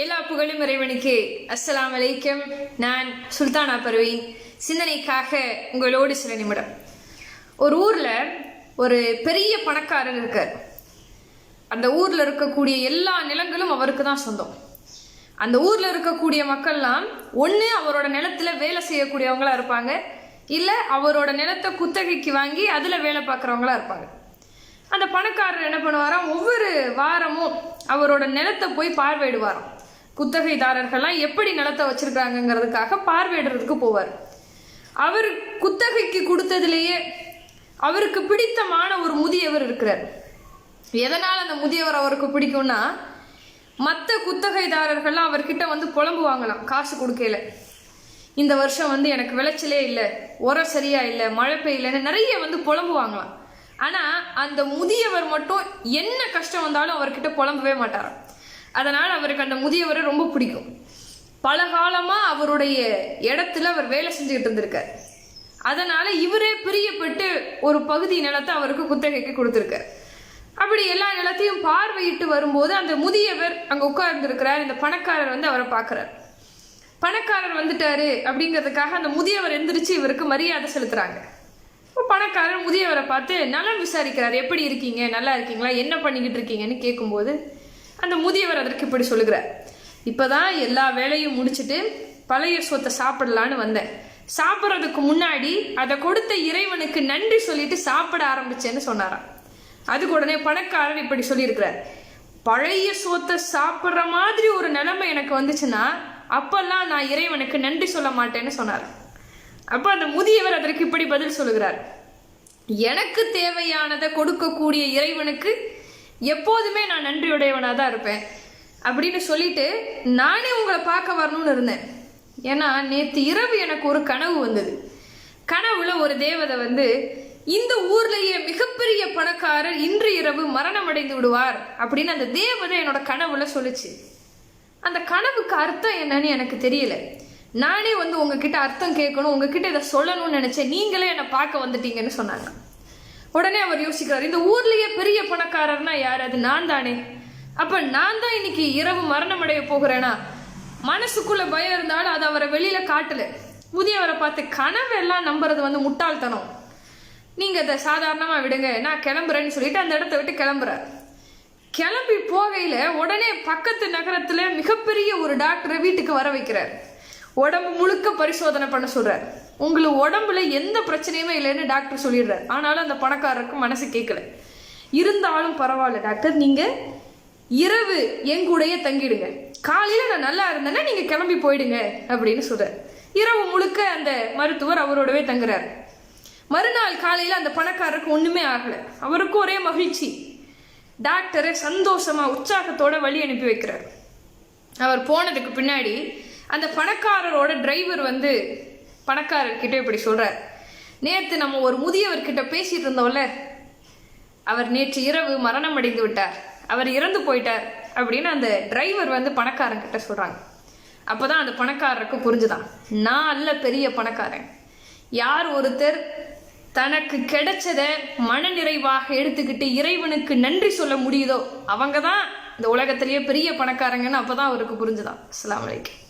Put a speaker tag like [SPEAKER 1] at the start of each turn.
[SPEAKER 1] எல்லா புகழும் இறைவனுக்கு. அஸ்ஸலாமு அலைக்கும். நான் சுல்தானா பர்வீன். சிந்தனைக்காக உங்களோடு சில நிமிடம். ஒரு ஊர்ல ஒரு பெரிய பணக்காரர் இருக்கார். அந்த ஊர்ல இருக்கக்கூடிய எல்லா நிலங்களும் அவருக்கு தான் சொந்தம். அந்த ஊர்ல இருக்கக்கூடிய மக்கள்லாம் ஒன்று அவரோட நிலத்துல வேலை செய்யக்கூடியவங்களா இருப்பாங்க, இல்லை அவரோட நிலத்தை குத்தகைக்கு வாங்கி அதுல வேலை பார்க்குறவங்களா இருப்பாங்க. அந்த பணக்காரர் என்ன பண்ணுவாராம், ஒவ்வொரு வாரமும் அவரோட நிலத்தை போய் பார்வையிடுவாராம். குத்தகைதாரர்கள்லாம் எப்படி நிலத்தை வச்சிருக்காங்கிறதுக்காக பார்வையிடுறதுக்கு போவார். அவர் குத்தகைக்கு கொடுத்ததுலேயே அவருக்கு பிடித்தமான ஒரு முதியவர் இருக்கிறார். எதனால் அந்த முதியவர் அவருக்கு பிடிக்கும்னா, மற்ற குத்தகைதாரர்கள்லாம் அவர்கிட்ட வந்து புலம்புவாங்களாம் காசு கொடுக்கல. இந்த வருஷம் எனக்கு விளைச்சலே இல்லை, உரம் சரியா இல்லை, மழை பெய்யலன்னு நிறைய புலம்புவாங்களாம். ஆனால் அந்த முதியவர் மட்டும் என்ன கஷ்டம் வந்தாலும் அவர்கிட்ட புலம்பவே மாட்டாராம். அதனால் அவருக்கு அந்த முதியவரை ரொம்ப பிடிக்கும். பல காலமாக அவருடைய இடத்துல அவர் வேலை செஞ்சுக்கிட்டு இருந்திருக்கார். அதனால் இவரே பிரியப்பட்டு ஒரு பகுதி நிலத்தை அவருக்கு குத்தகைக்கு கொடுத்துருக்கார். அப்படி எல்லா நிலத்தையும் பார்வையிட்டு வரும்போது அந்த முதியவர் அங்கே உட்கார்ந்துருக்கிறார். இந்த பணக்காரர் அவரை பார்க்குறார். பணக்காரர் வந்துட்டாரு அப்படிங்கிறதுக்காக அந்த முதியவர் எந்திரிச்சு இவருக்கு மரியாதை செலுத்துறாங்க. பணக்காரர் முதியவரை பார்த்து நலம் விசாரிக்கிறார். எப்படி இருக்கீங்க, நல்லா இருக்கீங்களா, என்ன பண்ணிக்கிட்டு இருக்கீங்கன்னு கேட்கும்போது அந்த முதியவர் அதற்கு இப்படி சொல்லுகிறார். இப்போதான் எல்லா வேலையும் முடிச்சுட்டு பழைய சொத்தை சாப்பிடலான்னு வந்தேன். சாப்பிட்றதுக்கு முன்னாடி அதை கொடுத்த இறைவனுக்கு நன்றி சொல்லிட்டு சாப்பிட ஆரம்பிச்சேன்னு சொன்னாராம். அதுக்கு உடனே பணக்காரர் இப்படி சொல்லியிருக்கிறார், பழைய சொத்தை சாப்பிட்ற மாதிரி ஒரு நிலைமை எனக்கு வந்துச்சுன்னா அப்பெல்லாம் நான் இறைவனுக்கு நன்றி சொல்ல மாட்டேன்னு சொன்னார். அப்போ அந்த முதியவர் அதற்கு இப்படி பதில் சொல்லுகிறார், எனக்கு தேவையானதை கொடுக்கக்கூடிய இறைவனுக்கு எப்போதுமே நான் நன்றியுடையவனாக தான் இருப்பேன் அப்படின்னு சொல்லிட்டு நானே உங்களை பார்க்க வரணும்னு இருந்தேன். ஏன்னா நேற்று இரவு எனக்கு ஒரு கனவு வந்தது. கனவுல ஒரு தேவதை இந்த ஊர்லேயே மிகப்பெரிய பணக்காரர் இன்று இரவு மரணம் அடைந்து விடுவார் அப்படின்னு அந்த தேவதை என்னோட கனவுல சொல்லிச்சு. அந்த கனவுக்கு அர்த்தம் என்னன்னு எனக்கு தெரியல. நானே உங்ககிட்ட அர்த்தம் கேட்கணும், உங்ககிட்ட இதை சொல்லணும்னு நினைச்சேன். நீங்களே என்னை பார்க்க வந்துட்டீங்கன்னு சொன்னாங்க. உடனே அவர் யோசிக்கிறார், இந்த ஊர்லயே பெரிய பணக்காரர்னா யார்? அது நான் தானே. அப்ப நான் தான் இன்னைக்கு இரவு மரணம் அடைய போகிறேனா? மனசுக்குள்ள பயம் இருந்தாலும் அது அவரை வெளியில காட்டல. முதியவரை பார்த்து, கனவெல்லாம் நம்புறது முட்டாள்தனம், நீங்க அதை சாதாரணமா விடுங்க, நான் கிளம்புறேன்னு சொல்லிட்டு அந்த இடத்த விட்டு கிளம்புறார். கிளம்பி போகையில உடனே பக்கத்து நகரத்துல மிகப்பெரிய ஒரு டாக்டரை வீட்டுக்கு வர வைக்கிறார். உடம்பு முழுக்க பரிசோதனை பண்ண சொல்றார். உங்களுக்கு உடம்புல எந்த பிரச்சனையுமே இல்லைன்னு டாக்டர் சொல்லிடுறார். ஆனாலும் அந்த பணக்காரருக்கு மனசு கேட்கல. இருந்தாலும் பரவாயில்ல டாக்டர், நீங்க இரவு எங்கூடையே தங்கிடுங்க, காலையில நான் நல்லா இருந்தேன்னா நீங்க கிளம்பி போயிடுங்க அப்படின்னு சொல்றார். இரவு முழுக்க அந்த மருத்துவர் அவரோடவே தங்குறார். மறுநாள் காலையில அந்த பணக்காரருக்கு ஒண்ணுமே ஆகல. அவருக்கும் ஒரே மகிழ்ச்சி. டாக்டரை சந்தோஷமா உற்சாகத்தோட வழி அனுப்பி வைக்கிறார். அவர் போனதுக்கு பின்னாடி அந்த பணக்காரரோட டிரைவர் பணக்காரர்கிட்ட இப்படி சொல்றார், நேற்று நம்ம ஒரு முதியவர்கிட்ட பேசிட்டு இருந்தோம்ல, அவர் நேற்று இரவு மரணம் அடைந்து விட்டார், அவர் இறந்து போயிட்டார் அப்படின்னு அந்த டிரைவர் பணக்காரங்கிட்ட சொல்றாங்க. அப்போதான் அந்த பணக்காரருக்கு புரிஞ்சுதான், நான் அல்ல பெரிய பணக்காரன். யார் ஒருத்தர் தனக்கு கிடைச்சதை மனநிறைவாக எடுத்துக்கிட்டு இறைவனுக்கு நன்றி சொல்ல முடியுதோ அவங்க தான் இந்த உலகத்திலேயே பெரிய பணக்காரங்கன்னு அப்போதான் அவருக்கு புரிஞ்சுதான். அஸ்ஸலாமு அலைக்கும்.